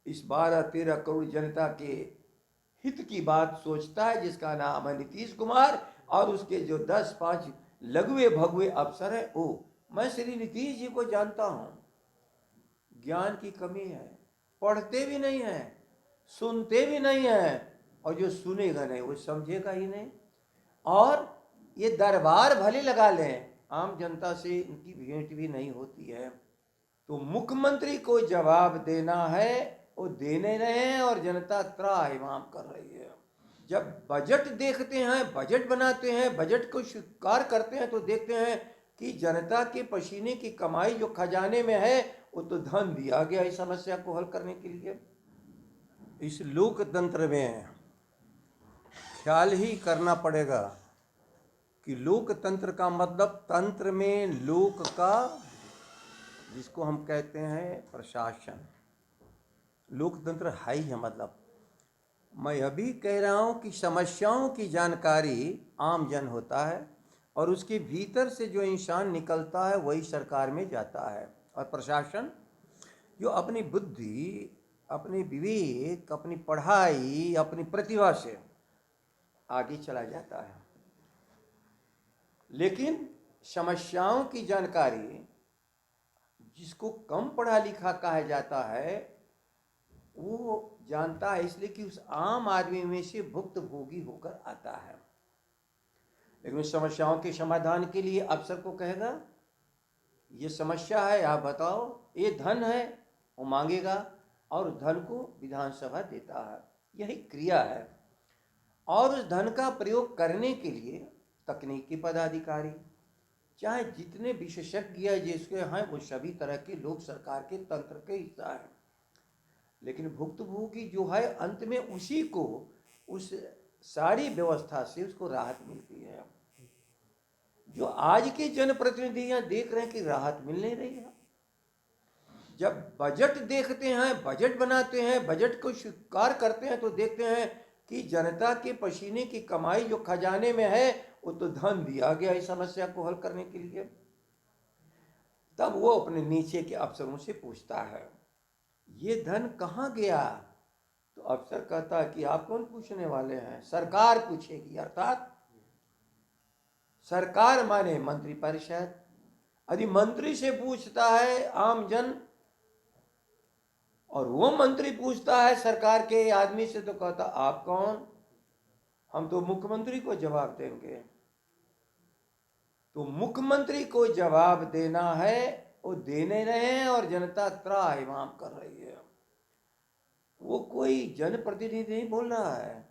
इस 12-13 करोड़ जनता के हित की बात सोचता है, जिसका नाम है नीतीश कुमार, और उसके जो 10-5 लघुए भगुए अफसर है वो। मैं श्री नीतीश जी को जानता हूं, ज्ञान की कमी है, पढ़ते भी नहीं है, सुनते भी नहीं है, और जो सुनेगा नहीं वो समझेगा ही नहीं। और ये दरबार भले लगा लें, आम जनता से इनकी भेंट भी नहीं होती है। तो मुख्यमंत्री को जवाब देना है, वो दे नहीं रहे हैं, और जनता त्राहिमाम कर रही है। जब बजट देखते हैं, बजट बनाते हैं, बजट को स्वीकार करते हैं, तो देखते हैं कि जनता के पसीने की कमाई जो खजाने में है, वो तो धन दिया गया इस समस्या को हल करने के लिए। इस लोकतंत्र में ख्याल ही करना पड़ेगा कि लोकतंत्र का मतलब तंत्र में लोक का, जिसको हम कहते हैं प्रशासन, लोकतंत्र है ही है। मतलब मैं अभी कह रहा हूं कि समस्याओं की जानकारी आम जन होता है, और उसके भीतर से जो इंसान निकलता है वही सरकार में जाता है। और प्रशासन जो अपनी बुद्धि, अपनी विवेक, अपनी पढ़ाई, अपनी प्रतिभा से आगे चला जाता है। लेकिन समस्याओं की जानकारी जिसको कम पढ़ा लिखा कहा जाता है वो जानता है, इसलिए कि उस आम आदमी में से भुक्तभोगी होकर आता है। लेकिन उस समस्याओं के समाधान के लिए अफसर को कहेगा ये समस्या है, आप बताओ, ये धन है, वो मांगेगा और उस धन को विधानसभा देता है। यही क्रिया है। और उस धन का प्रयोग करने के लिए तकनीकी पदाधिकारी, चाहे जितने विशेषज्ञ जिसके हैं, वो सभी तरह के लोग सरकार के तंत्र के हिस्सा है। लेकिन भुक्तभोगी जो है, अंत में उसी को, उस सारी व्यवस्था से उसको राहत मिलती है। जो आज के जनप्रतिनिधियां देख रहे हैं कि राहत मिल नहीं रही है। जब बजट देखते हैं, बजट बनाते हैं, बजट को स्वीकार करते हैं, तो देखते हैं कि जनता के पसीने की कमाई जो खजाने में है, वो तो धन दिया गया इस समस्या को हल करने के लिए। तब वो अपने नीचे के अफसरों से पूछता है ये धन कहाँ गया? तो अफसर कहता है कि आप कौन पूछने वाले हैं, सरकार पूछेगी। अर्थात सरकार माने मंत्रिपरिषद। यदि मंत्री से पूछता है आम जन, और वो मंत्री पूछता है सरकार के आदमी से, तो कहता आप कौन, हम तो मुख्यमंत्री को जवाब देंगे। तो मुख्यमंत्री को जवाब देना है, वो दे नहीं रहे हैं, और जनता त्राहिमाम कर रही है। वो कोई जनप्रतिनिधि नहीं बोल रहा है,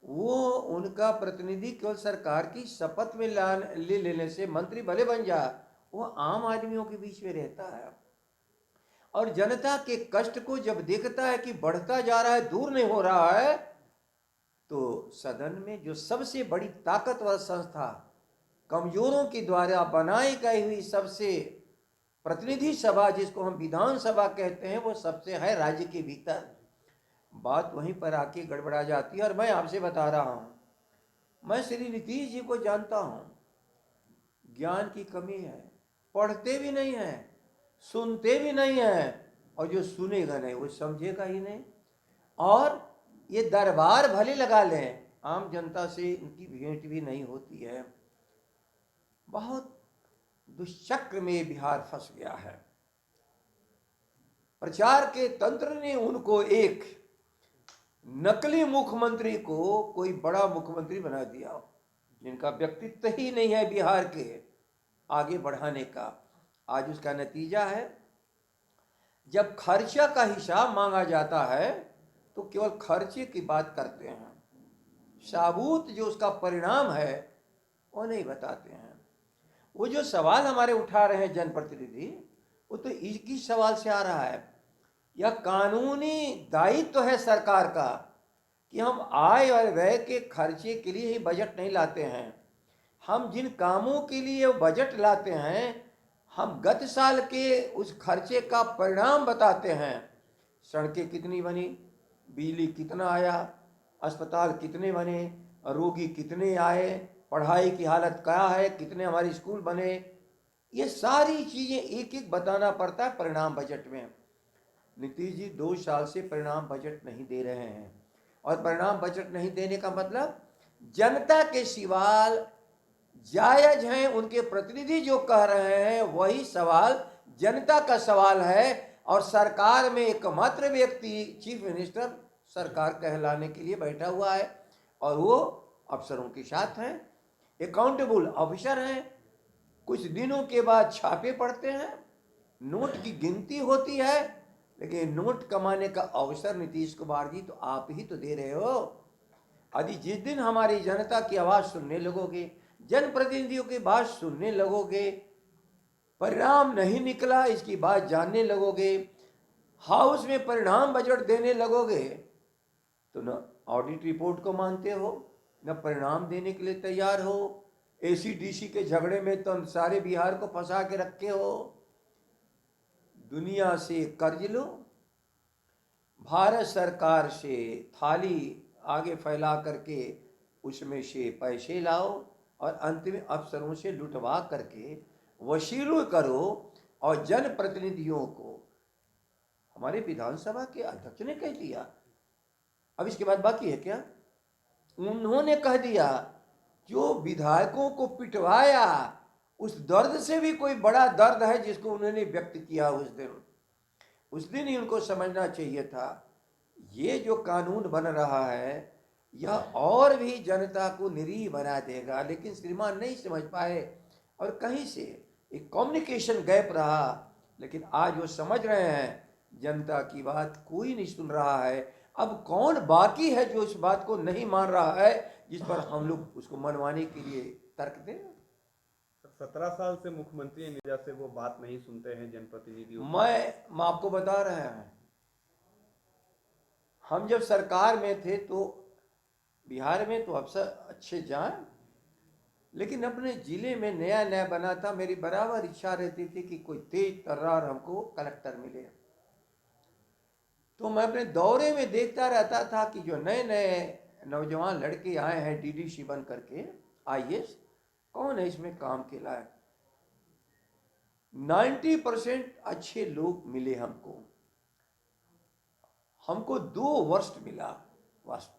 वो उनका प्रतिनिधि केवल सरकार की शपथ में ले लेने से मंत्री भले बन जाए, वो आम आदमियों के बीच में रहता है। और जनता के कष्ट को जब देखता है कि बढ़ता जा रहा है, दूर नहीं हो रहा है, तो सदन में जो सबसे बड़ी ताकतवर संस्था, कमजोरों के द्वारा बनाई गई हुई सबसे प्रतिनिधि सभा, जिसको हम विधानसभा कहते हैं, वो सबसे है राज्य के भीतर। बात वहीं पर आके गड़बड़ा जाती है। और मैं आपसे बता रहा हूं, मैं श्री नीतीश जी को जानता हूं, ज्ञान की कमी है, पढ़ते भी नहीं है, सुनते भी नहीं है, और जो सुनेगा नहीं वो समझेगा ही नहीं। और ये दरबार भले लगा लें, आम जनता से इनकी भेंट भी नहीं होती है। बहुत दुष्चक्र में बिहार फंस गया है। प्रचार के तंत्र ने उनको एक नकली मुख्यमंत्री को कोई बड़ा मुख्यमंत्री बना दिया, जिनका व्यक्तित्व ही नहीं है बिहार के आगे बढ़ाने का। आज उसका नतीजा है, जब खर्चा का हिसाब मांगा जाता है तो केवल खर्चे की बात करते हैं, साबूत जो उसका परिणाम है वो नहीं बताते हैं। वो जो सवाल हमारे उठा रहे हैं जनप्रतिनिधि, वो तो इसी सवाल से आ रहा है। यह कानूनी दायित्व तो है सरकार का कि हम आय और व्यय के खर्चे के लिए ही बजट नहीं लाते हैं। हम जिन कामों के लिए बजट लाते हैं, हम गत साल के उस खर्चे का परिणाम बताते हैं। सड़कें कितनी बनी, बिजली कितना आया, अस्पताल कितने बने, रोगी कितने आए, पढ़ाई की हालत क्या है, कितने हमारे स्कूल बने, ये सारी चीज़ें एक एक बताना पड़ता है परिणाम बजट में। नीतीश जी 2 साल से परिणाम बजट नहीं दे रहे हैं, और परिणाम बजट नहीं देने का मतलब जनता के सवाल जायज हैं, उनके प्रतिनिधि जो कह रहे हैं वही सवाल जनता का सवाल है। और सरकार में एकमात्र व्यक्ति चीफ मिनिस्टर सरकार कहलाने के लिए बैठा हुआ है, और वो अफसरों के साथ हैं, अकाउंटेबल ऑफिसर हैं। कुछ दिनों के बाद छापे पड़ते हैं, नोट की गिनती होती है, लेकिन नोट कमाने का अवसर नीतीश कुमार जी तो आप ही तो दे रहे हो। यदि जिस दिन हमारी जनता की आवाज सुनने लगोगे, जनप्रतिनिधियों की बात सुनने लगोगे, परिणाम नहीं निकला इसकी बात जानने लगोगे, हाउस में परिणाम बजट देने लगोगे, तो न ऑडिट रिपोर्ट को मानते हो, न परिणाम देने के लिए तैयार हो। एसीडीसी के झगड़े में तो सारे बिहार को फंसा के रखे हो। दुनिया से कर्ज लो, भारत सरकार से थाली आगे फैला करके उसमें से पैसे लाओ, और अंत में अफसरों से लुटवा करके वसूल करो। और जनप्रतिनिधियों को हमारे विधानसभा के अध्यक्ष ने कह दिया, अब इसके बाद बाकी है क्या? उन्होंने कह दिया जो विधायकों को पिटवाया उस दर्द से भी कोई बड़ा दर्द है जिसको उन्होंने व्यक्त किया उस दिन ही उनको समझना चाहिए था। ये जो कानून बन रहा है यह और भी जनता को निरीह बना देगा, लेकिन श्रीमान नहीं समझ पाए, और कहीं से एक कम्युनिकेशन गैप रहा। लेकिन आज वो समझ रहे हैं जनता की बात कोई नहीं सुन रहा है। अब कौन बाकी है जो इस बात को नहीं मान रहा है, जिस पर हम लोग उसको मनवाने के लिए तर्क दें? 17 साल से मुख्यमंत्री हैं, जैसे वो बात नहीं सुनते हैं जनप्रतिनिधियों की। मैं आपको बता रहे हैं, हम जब सरकार में थे तो बिहार में तो अफसर अच्छे जाएं, लेकिन अपने जिले में नया नया बना था, मेरी बराबर इच्छा रहती थी कि कोई तेज तर्रार हमको कलेक्टर मिले। तो मैं अपने दौरे में देखता रहता था कि जो नए नए नौजवान लड़के आए हैं डीडीसी बन करके, आईएएस, कौन है इसमें काम के लायक? 90% अच्छे लोग मिले हमको 2 वर्स्ट मिला, वर्स्ट।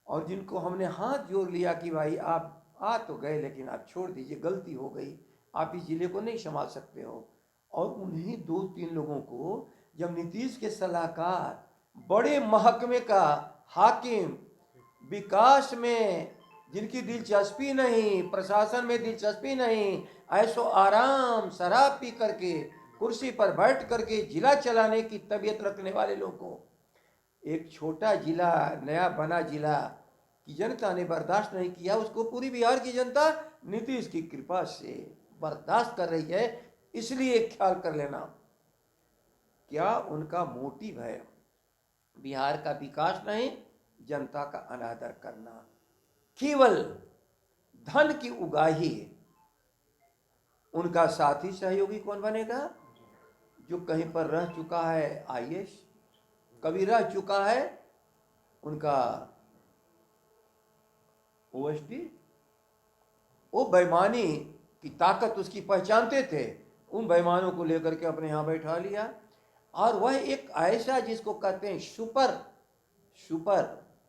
और जिनको हमने हाथ जोड़ लिया कि भाई आप आ तो गए लेकिन आप छोड़ दीजिए, गलती हो गई, आप इस जिले को नहीं संभाल सकते हो। और उन्हीं 2-3 लोगों को जब नीतीश के सलाहकार, बड़े महकमे का हाकिम, विकास में जिनकी दिलचस्पी नहीं, प्रशासन में दिलचस्पी नहीं, ऐसो आराम शराब पी करके कुर्सी पर बैठ करके जिला चलाने की तबीयत रखने वाले लोगों को एक छोटा जिला, नया बना जिला की जनता ने बर्दाश्त नहीं किया। उसको पूरी बिहार की जनता नीतीश की कृपा से बर्दाश्त कर रही है। इसलिए ख्याल कर लेना, क्या उनका मोटिव है बिहार का विकास नहीं, जनता का अनादर करना, केवल धन की उगाही। उनका साथी सहयोगी कौन बनेगा? जो कहीं पर रह चुका है आईएएस, कभी रह चुका है उनका ओएसडी, वो बेईमानी की ताकत उसकी पहचानते थे, उन बेईमानों को लेकर के अपने यहाँ बैठा लिया। और वह एक ऐसा जिसको कहते हैं सुपर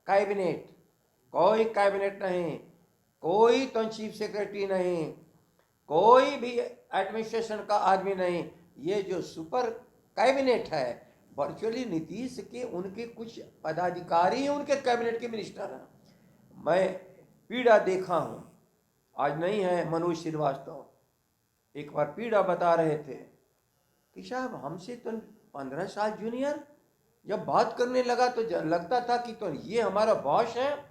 कैबिनेट, कोई कैबिनेट नहीं, कोई तो चीफ सेक्रेटरी नहीं, कोई भी एडमिनिस्ट्रेशन का आदमी नहीं, ये जो सुपर कैबिनेट है वर्चुअली नीतीश के उनके कुछ पदाधिकारी उनके कैबिनेट के मिनिस्टर हैं। मैं पीड़ा देखा हूँ, आज नहीं है मनोज श्रीवास्तव, एक बार पीड़ा बता रहे थे कि साहब हमसे तो 15 साल जूनियर, जब बात करने लगा तो लगता था कि तो ये हमारा बॉस है,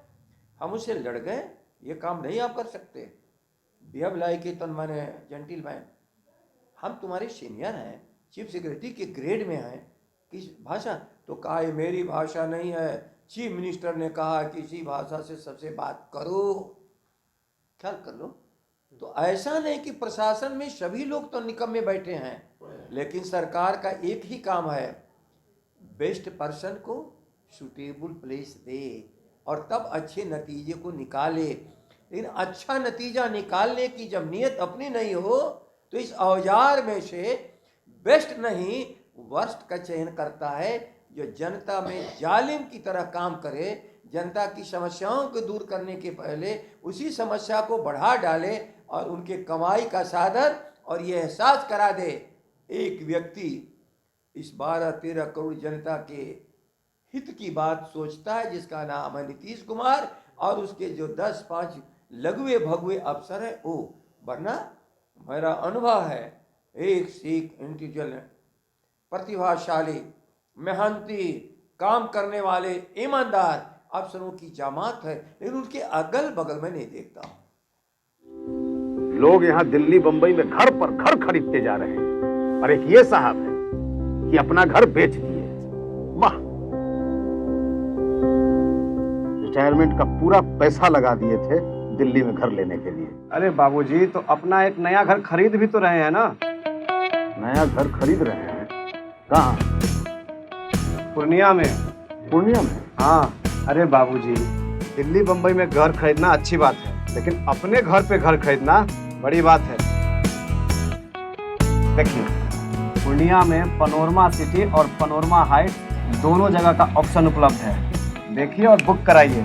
हम उससे लड़ गए, ये काम नहीं आप कर सकते। बिहेव लाइक ए तो मैंने जेंटिलमैन, हम तुम्हारे सीनियर हैं, चीफ सेक्रेटरी के ग्रेड में हैं, किस भाषा? तो कहा ये मेरी भाषा नहीं है, चीफ मिनिस्टर ने कहा किसी भाषा से सबसे बात करो। ख्याल कर लो। तो ऐसा नहीं कि प्रशासन में सभी लोग तो निकम्मे बैठे हैं, लेकिन सरकार का एक ही काम है, बेस्ट पर्सन को सूटेबल प्लेस दे और तब अच्छे नतीजे को निकाले। लेकिन अच्छा नतीजा निकालने की जब नीयत अपनी नहीं हो तो इस औजार में से बेस्ट नहीं, वर्स्ट का चयन करता है जो जनता में जालिम की तरह काम करे, जनता की समस्याओं को दूर करने के पहले उसी समस्या को बढ़ा डाले और उनके कमाई का साधन और ये एहसास करा दे। एक व्यक्ति इस 12-13 करोड़ जनता के हित की बात सोचता है जिसका नाम है नीतीश कुमार, और उसके जो 10-5 लघुए भगुए अफसर है वो, वरना मेरा अनुभव है एक से एक इंटेलिजेंट, प्रतिभाशाली, मेहनती, काम करने वाले, ईमानदार अफसरों की जमात है, लेकिन उनके अगल बगल में नहीं देखता। लोग यहाँ दिल्ली बंबई में घर पर घर खरीदते जा रहे हैं, और एक ये साहब है कि अपना घर बेच दिए। वाह, रिटायरमेंट का पूरा पैसा लगा दिए थे दिल्ली में घर लेने के लिए। अरे बाबूजी, तो अपना एक नया घर खरीद भी तो रहे हैं ना। नया घर खरीद रहे हैं? कहाँ? पूर्णिया में। पूर्णिया में? हाँ। अरे बाबूजी, दिल्ली बंबई में घर खरीदना अच्छी बात है, लेकिन अपने घर पे घर खरीदना बड़ी बात है। देखिए, पूर्णिया में पनोरमा सिटी और पनोरमा हाइट दोनों जगह का ऑप्शन उपलब्ध है। देखिए और बुक कराइए।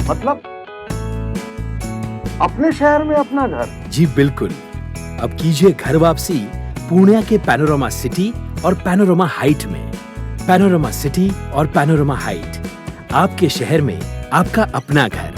मतलब अपने शहर में अपना घर? जी बिल्कुल। अब कीजिए घर वापसी पूर्णिया के पैनोरमा सिटी और पैनोरमा हाइट में। पैनोरमा सिटी और पैनोरमा हाइट, आपके शहर में आपका अपना घर।